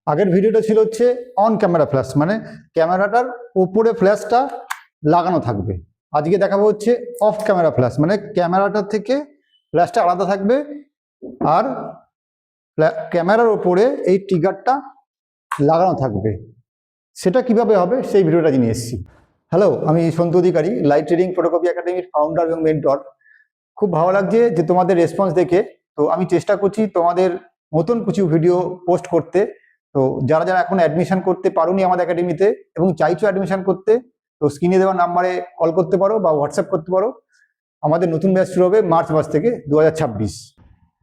আগের ভিডিওটা ছিল হচ্ছে অন ক্যামেরা ফ্ল্যাশ, মানে ক্যামেরাটার উপরে ফ্ল্যাশটা লাগানো থাকবে। আজকে দেখাবো হচ্ছে অফ ক্যামেরা ফ্ল্যাশ, মানে ক্যামেরাটার থেকে ফ্ল্যাশটা আলাদা থাকবে আর ক্যামেরার উপরে এই ট্রিগারটা লাগানো থাকবে। সেটা কিভাবে হবে সেই ভিডিওটা নিয়ে এসেছি। হ্যালো, আমি সন্তু অধিকারী, লাইট ট্রেডিং ফটোকপি একাডেমির ফাউন্ডার এবং মেন্টর। খুব ভালো লাগছে যে তোমাদের রেসপন্স দেখে। তো আমি চেষ্টা করছি তোমাদের নতুন কিছু ভিডিও পোস্ট করতে। তো যারা যারা এখন অ্যাডমিশন করতে পারোনি আমাদের একাডেমিতে এবং চাইছো অ্যাডমিশন করতে, তো স্ক্রিনে দেওয়া নাম্বারে কল করতে পারো বা হোয়াটসঅ্যাপ করতে পারো। আমাদের নতুন ব্যাচ শুরু হবে মার্চ মাস থেকে 2026।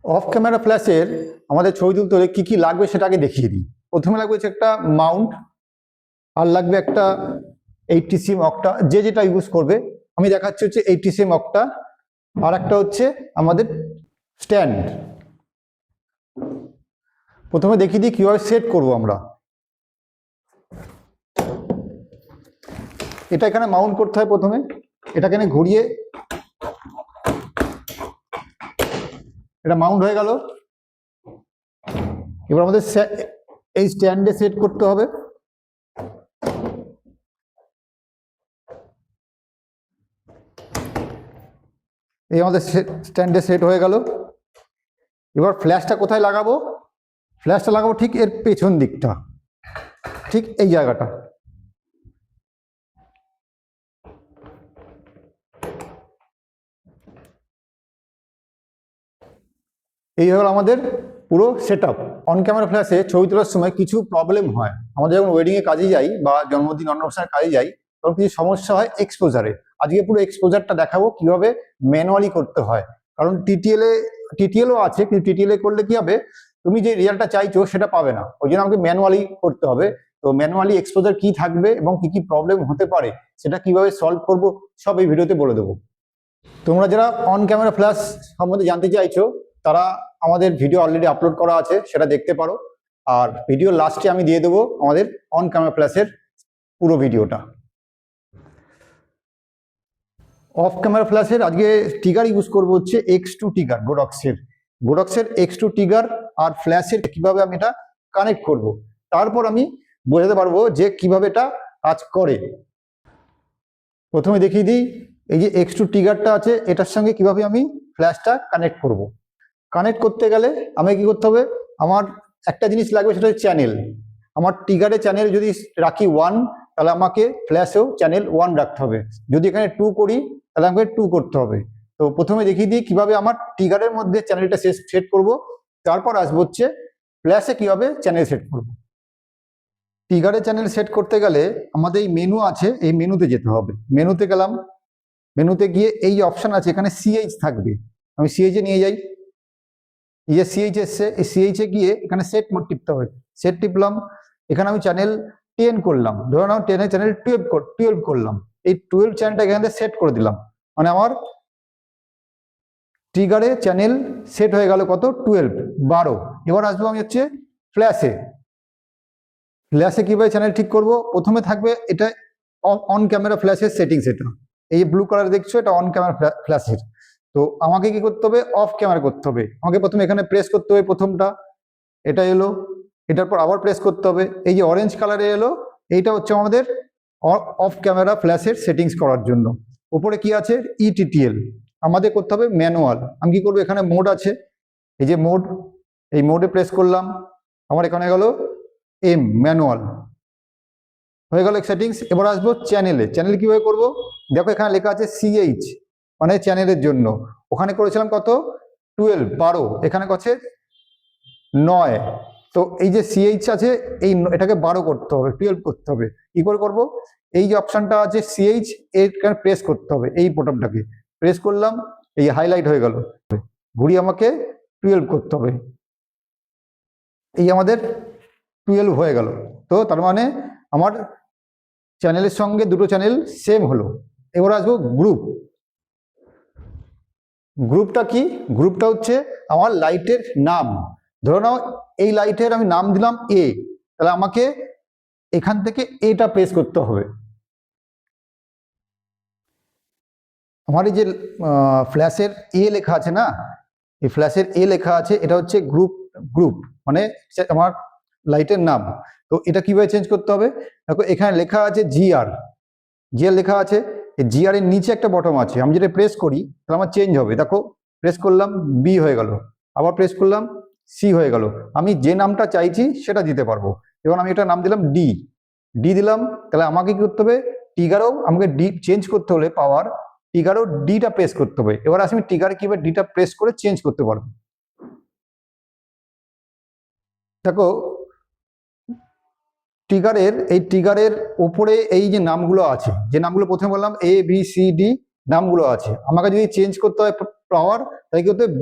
অফ ক্যামেরা ফ্ল্যাশের আমাদের ছবি তুলতে হলে কী কী লাগবে সেটা আগে দেখিয়ে দিই। প্রথমে লাগবে হচ্ছে একটা মাউন্ট, আর লাগবে একটা 80cm অক্টা, যে যেটা ইউজ করবে। আমি দেখাচ্ছি হচ্ছে 80cm অক্টা, আর একটা হচ্ছে আমাদের স্ট্যান্ড। প্রথমে দেখিয়ে দিই কীভাবে সেট করবো আমরা। এটা এখানে মাউন্ট করতে হয়। প্রথমে এটা এখানে ঘুরিয়ে এটা মাউন্ট হয়ে গেল। এবার আমাদের এই স্ট্যান্ডে সেট করতে হবে। এই আমাদের স্ট্যান্ডে সেট হয়ে গেল। এবার ফ্ল্যাশটা কোথায় লাগাবো? ফ্ল্যাশটা লাগাবো ঠিক এর পেছন দিকটা, ঠিক এই জায়গাটা। এই হলো আমাদের পুরো সেট আপ। অন ক্যামেরা ফ্ল্যাশে ছবি তোলার সময় কিছু প্রবলেম হয়। আমাদের যখন ওয়েডিংয়ে কাজে যাই বা জন্মদিন অন্নপ্রাশনের কাজে যাই, তখন কিছু সমস্যা হয় এক্সপোজারে। আজকে পুরো এক্সপোজারটা দেখাবো কিভাবে ম্যানুয়ালি করতে হয়। কারণ টিটিএলও আছে, কিন্তু টিটিএল করলে কি হবে, তুমি যে রেজাল্টটা চাইছো সেটা পাবে না। ওই জন্য আমাকে ম্যানুয়ালি করতে হবে। তো ম্যানুয়ালি এক্সপোজার কি থাকবে এবং কি কি প্রবলেম হতে পারে সেটা কিভাবে সলভ করব সব এই ভিডিওতে বলে দেবো। তোমরা যারা অন ক্যামেরা ফ্ল্যাশ সম্বন্ধে জানতে চাইছো তারা আমাদের ভিডিও অলরেডি আপলোড করা আছে, সেটা দেখতে পারো। আর ভিডিও লাস্টে আমি দিয়ে দেবো আমাদের অন ক্যামেরা ফ্ল্যাশের পুরো ভিডিওটা। অফ ক্যামেরা ফ্ল্যাশের আজকে ট্রিগার ইউজ করবো হচ্ছে X2 ট্রিগার, গোডক্সের X2 ট্রিগার আর ফ্ল্যাশের কিভাবে আমি এটা কানেক্ট করব। তারপর আমি বোঝাতে পারবো যে কিভাবে এটা কাজ করে। প্রথমে দেখিয়ে দিই এই যে X2 ট্রিগারটা আছে, এটার সঙ্গে কিভাবে আমি ফ্ল্যাশটা কানেক্ট করব। কানেক্ট করতে গেলে আমাকে কি করতে হবে, আমার একটা জিনিস লাগবে, সেটা হচ্ছে চ্যানেল। আমার ট্রিগারে চ্যানেল যদি রাখি 1, তাহলে আমাকে ফ্ল্যাশেও চ্যানেল 1 রাখতে হবে। যদি এখানে 2 করি তাহলে আমাকে 2 করতে হবে। তো প্রথমে দেখিয়ে দিই কিভাবে আমার ট্রিগারের মধ্যে চ্যানেলটা সেট করব, তারপর আসবো হচ্ছে ফ্ল্যাশে কিভাবে চ্যানেল সেট করব। ট্রিগারে চ্যানেল সেট করতে গেলে আমাদের এই মেনু আছে, এই মেনুতে যেতে হবে। মেনুতে গেলাম, মেনুতে গিয়ে এই অপশন আছে, এখানে সিএইচ থাকবে। আমি সিএইচে নিয়ে যাই। এই যে সিএইচ এসছে, এই সিএইচে গিয়ে এখানে সেট মোড টিপতে হবে। সেট টিপলাম, এখানে আমি চ্যানেল 10 করলাম, ধরে নাও 10 এর চ্যানেল 12 করলাম। এই 12 চ্যানেলটা এখান থেকে সেট করে দিলাম, মানে আমার ট্রিগারে চ্যানেল সেট হয়ে গেল কত, 12। এবার আসবো আমি হচ্ছে ফ্ল্যাশে। ফ্ল্যাশে কিভাবে চ্যানেল ঠিক করব, প্রথমে থাকবে এটা অন ক্যামেরা ফ্ল্যাশের সেটিংস। এটা এই ব্লু কালার দেখছো, এটা অন ক্যামেরা ফ্ল্যাশের। তো আমাকে কি করতে হবে, অফ ক্যামেরা করতে হবে। আমাকে প্রথমে এখানে প্রেস করতে হবে, প্রথমটা এটা এলো, এটার পর আবার প্রেস করতে হবে। এই যে অরেঞ্জ কালারে এলো, এইটা হচ্ছে আমাদের অফ ক্যামেরা ফ্ল্যাশের সেটিংস করার জন্য। উপরে কি আছে, ইটিটিএল, আমাদের করতে হবে ম্যানুয়াল। আমি কি করবো, এখানে মোড আছে, এই যে মোড, এই মোডে প্রেস করলাম, আমার এখানে গেল ম্যানুয়াল হয়ে গেল সেটিংস। এবার আসবো চ্যানেলে। চ্যানেল কিভাবে করব, দেখো এখানে লেখা আছে সিএইচ, মানে চ্যানেলের জন্য। ওখানে করেছিলাম কত, 12, এখানে আছে 9। তো এই যে সিএইচ আছে, এটাকে 12 করতে হবে, 12 করতে হবে। কি করে করব, এই যে অপশনটা আছে সিএইচ, এখানে প্রেস করতে হবে, এই বোতামটাকে প্রেস করলাম, এই হাইলাইট হয়ে গেল। ঘুরিয়ে আমাকে 12 করতে হবে। এই আমাদের 12 হয়ে গেল। তো তার মানে আমার চ্যানেলের সঙ্গে দুটো চ্যানেল সেম হলো। এবার আসবো গ্রুপ। গ্রুপটা কি, গ্রুপটা হচ্ছে আমার লাইটের নাম। ধরে নাও এই লাইটের আমি নাম দিলাম এ, তাহলে আমাকে এখান থেকে এটা প্রেস করতে হবে। আমার এই যে ফ্ল্যাশের এ লেখা আছে না, এই ফ্ল্যাশের এ লেখা আছে, এটা হচ্ছে গ্রুপ। মানে আমার লাইটের নাম। তো এটা কিভাবে চেঞ্জ করতে হবে, দেখো এখানে লেখা আছে জিআর, জিআর লেখা আছে, এই জিআর এর নিচে একটা বটম আছে, আমি যেটা প্রেস করি তাহলে আমার চেঞ্জ হবে। দেখো প্রেস করলাম বি হয়ে গেল, আবার প্রেস করলাম সি হয়ে গেল। আমি যে নামটা চাইছি সেটা দিতে পারবো। এবার আমি এটা নাম দিলাম ডি, ডি দিলাম। তাহলে আমাকে কি করতে হবে, টিগারও আমাকে ডি চেঞ্জ করতে হলে পাওয়ার, টিগারও ডিটা প্রেস করতে হবে। এবার আমি টিগার কিভাবে ডিটা প্রেস করে চেঞ্জ করতে পারবো। দেখো টিগারের ওপরে এই যে নামগুলো আছে, যে নামগুলো প্রথমে বললাম এ বি সি ডি নামগুলো আছে, আমাকে যদি চেঞ্জ করতে হয় পাওয়ার, তাই কি করতে হবে,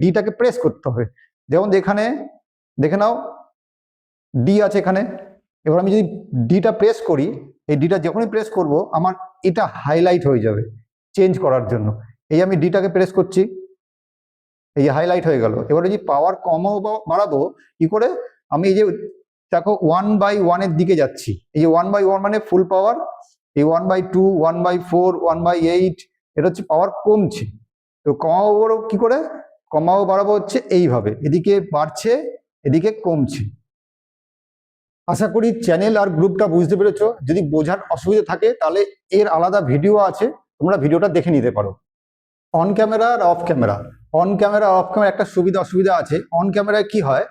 ডিটাকে প্রেস করতে হবে। যেমন এখানে দেখে নাও ডি আছে এখানে। এবার আমি যদি ডিটা প্রেস করি, এই ডিটা যখনই প্রেস করব আমার এটা হাইলাইট হয়ে যাবে চেঞ্জ করার জন্য। এই আমি ডিটাকে প্রেস করছি, এই হাইলাইট হয়ে গেল। এবারে যদি পাওয়ার কমও বাড়াবো কি করে, আমি এই যে দেখো 1/1 দিকে যাচ্ছি, এই যে 1/1 মানে ফুল পাওয়ার, এই 1/2 1/4 1/8 এটা হচ্ছে পাওয়ার কমছে। তো কমাবো বাড়াবো কি করে, কমাবো বাড়াবো হচ্ছে এইভাবে, এদিকে বাড়ছে এদিকে কমছে। আশা করি চ্যানেল আর গ্রুপটা বুঝতে পেরেছো। যদি বোঝার অসুবিধা থাকে তাহলে এর আলাদা ভিডিও আছে, তোমরা ভিডিওটা দেখে নিতে পারো। অন ক্যামেরা আর off camera, on camera off camera একটা সুবিধা অসুবিধা আছে। অন ক্যামেরায় কি হয়,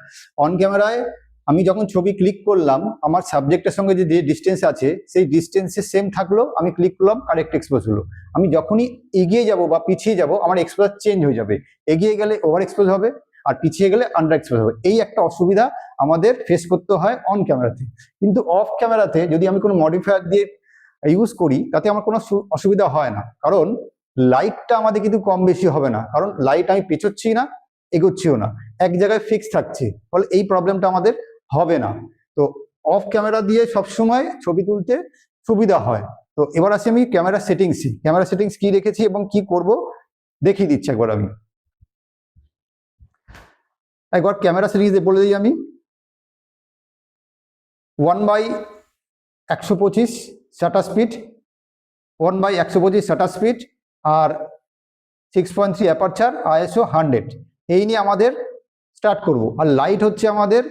অন ক্যামেরায় আমি যখন ছবি ক্লিক করলাম আমার সাবজেক্টের সঙ্গে যে ডিস্টেন্স আছে সেই ডিস্টেন্সে সেম থাকলো, আমি ক্লিক করলাম কারেক্ট এক্সপোজ হলো। আমি যখনই এগিয়ে যাব বা পিছিয়ে যাব আমার এক্সপোজ চেঞ্জ হয়ে যাবে, এগিয়ে গেলে ওভার এক্সপোজ হবে আর পিছিয়ে গেলে আন্ডার এক্সপোজ হবে। এই একটা অসুবিধা আমাদের ফেস করতে হয় অন ক্যামেরাতে। কিন্তু অফ ক্যামেরাতে যদি আমি কোনো মডিফায়ার দিয়ে ইউজ করি তাতে আমার কোনো অসুবিধা হয় না, কারণ লাইটটা আমাদের কিন্তু কম বেশি হবে না, কারণ লাইট আমি পেছোচ্ছি না এগোচ্ছিও না, এক জায়গায় ফিক্স থাকছে, ফলে এই প্রবলেমটা আমাদের হবে না। তো অফ ক্যামেরা দিয়ে সবসময় ছবি তুলতে সুবিধা হয়। তো এবার আসি আমি ক্যামেরা সেটিংসে, ক্যামেরা সেটিংস কি রেখেছি এবং কি করব দেখিয়ে দিচ্ছি একবার। আমি একবার ক্যামেরা সেটিংস বলে দিই। আমি 1/125 শাটার স্পিড, 1/125 শাটার স্পিড আর 6.3 অ্যাপারচার, ISO 100, এই নিয়ে আমাদের স্টার্ট করব। আর লাইট হচ্ছে আমাদের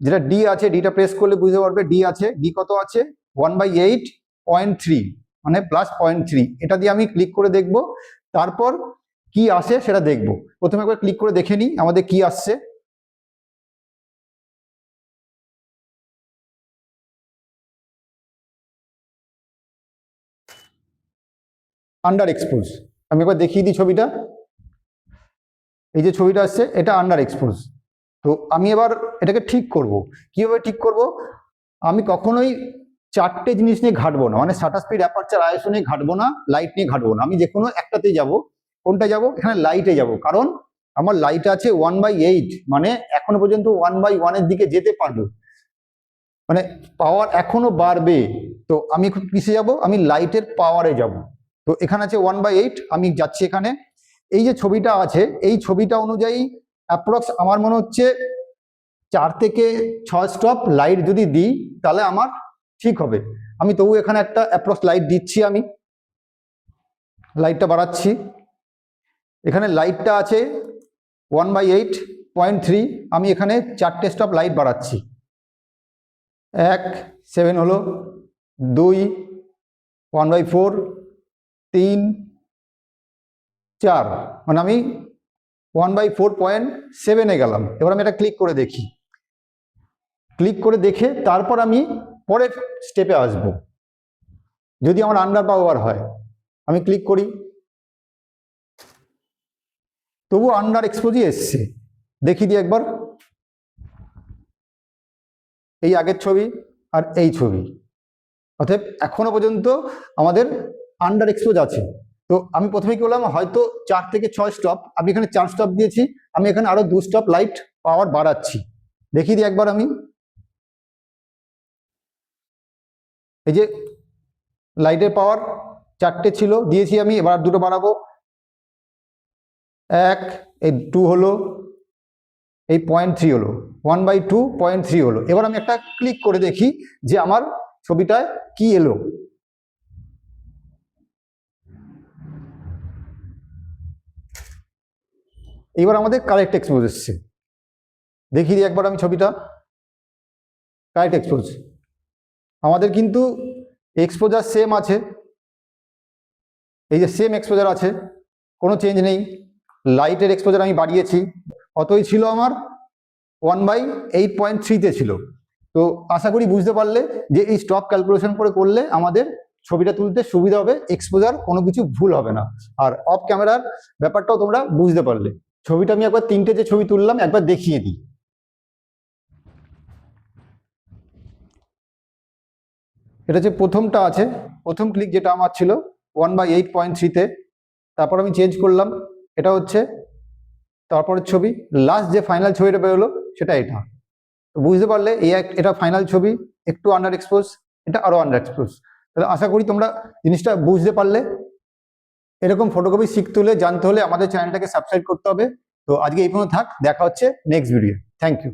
যেটা ডি আছে, ডিটা প্রেস করলে বুঝতে পারবে ডি আছে, ডি কত আছে 1/8.3 মানে +0.3। এটা দিয়ে আমি ক্লিক করে দেখব, তারপর কি আসে সেটা দেখব। প্রথমে একবার ক্লিক করে দেখে নিই আমাদের কি আসছে। আন্ডার এক্সপোজ, আমি একবার দেখিয়ে দিই ছবিটা। এই যে ছবিটা আসছে এটা আন্ডার এক্সপোজ। তো আমি এবার এটাকে ঠিক করব। কিভাবে ঠিক করব, আমি কখনোই চারটে জিনিস নিয়ে ঘাটবো না, মানে শাটার স্পিড অ্যাপারচার ISO নিয়ে ঘাটবো না, লাইট নিয়ে ঘাটবো না। আমি যে কোনো একটাতেই যাব। কোনটা যাব, এখানে লাইটে যাব, কারণ আমার লাইট আছে 1/8, মানে এখনো পর্যন্ত 1/1 এর দিকে যেতে পারবো, মানে পাওয়ার এখনো বাড়বে। তো আমি এখন কিসে যাব, আমি লাইটের পাওয়ারে যাব। তো এখানে আছে 1/8, আমি যাচ্ছি এখানে। এই যে ছবিটা আছে এই ছবিটা অনুযায়ী অ্যাপ্রক্স আমার মনে হচ্ছে 4 থেকে 6 স্টপ লাইট যদি দিই তাহলে আমার ঠিক হবে। আমি তবু এখানে একটা অ্যাপ্রক্স লাইট দিচ্ছি, আমি লাইটটা বাড়াচ্ছি। এখানে লাইটটা আছে 1/8.3, আমি এখানে 4টে স্টপ লাইট বাড়াচ্ছি। 1 7 হলো, 2 1/4, 3 4, মানে আমি 1/4.7 গেলাম। এবার আমি এটা ক্লিক করে দেখি, ক্লিক করে দেখে তারপর আমি পরের স্টেপে আসব। যদি আমার আন্ডার পাওয়ার হয় আমি ক্লিক করি, তবু আন্ডার এক্সপোজই এসছে। দেখি দিই একবার, এই আগের ছবি আর এই ছবি, অতএব এখনো পর্যন্ত আমাদের আন্ডার এক্সপোজ আছে। তো আমি প্রথমে কি বললাম, হয়তো 4 থেকে 6 স্টপ, আমি এখানে 4 স্টপ দিয়েছি, আমি এখানে আরো 2 স্টপ লাইট পাওয়ার বাড়াচ্ছি। দেখিয়ে দিই একবার, আমি এই যে লাইটের পাওয়ার 4টে ছিল দিয়েছি আমি, এবার 2টো বাড়াবো। 1, এই 2 হলো, এই 0.3 হলো, 1/2.3 হলো। এবার আমি একটা ক্লিক করে দেখি যে আমার ছবিটায় কি এলো। এবার আমাদের কারেক্ট এক্সপোজ এসছে। দেখিয়ে দিই একবার আমি ছবিটা, কারেক্ট এক্সপোজ। আমাদের কিন্তু এক্সপোজার সেম আছে, এই যে সেম এক্সপোজার আছে, কোনো চেঞ্জ নেই। লাইটের এক্সপোজার আমি বাড়িয়েছি, অতই ছিল আমার 1/8.3-তে ছিল। তো আশা করি বুঝতে পারলে যে এই স্টপ ক্যালকুলেশন করে করলে আমাদের ছবিটা তুলতে সুবিধা হবে, এক্সপোজার কোনো কিছু ভুল হবে না। আর অফ ক্যামেরার ব্যাপারটাও তোমরা বুঝতে পারলে। ছবিটা আমি একবার 3টে যে ছবি তুললাম একবার দেখিয়ে দিই। এটা যে প্রথমটা আছে, প্রথম ক্লিক যেটা আমার ছিল 1/8.3-তে, তারপর আমি চেঞ্জ করলাম, এটা হচ্ছে তারপরের ছবি। লাস্ট যে ফাইনাল ছবিটা বেরোলো সেটা এটা। তো বুঝতে পারলে এটা ফাইনাল ছবি, একটু আন্ডার এক্সপোজ, এটা আরো আন্ডার এক্সপোজ। তাহলে আশা করি তোমরা জিনিসটা বুঝতে পারলে। এরকম ফটোকপি শিখতে হলে, জানতে হলে আমাদের চ্যানেলটাকে সাবস্ক্রাইব করতে হবে। তো আজকে এই পর্যন্ত থাক, দেখা হচ্ছে নেক্সট ভিডিও। Thank you.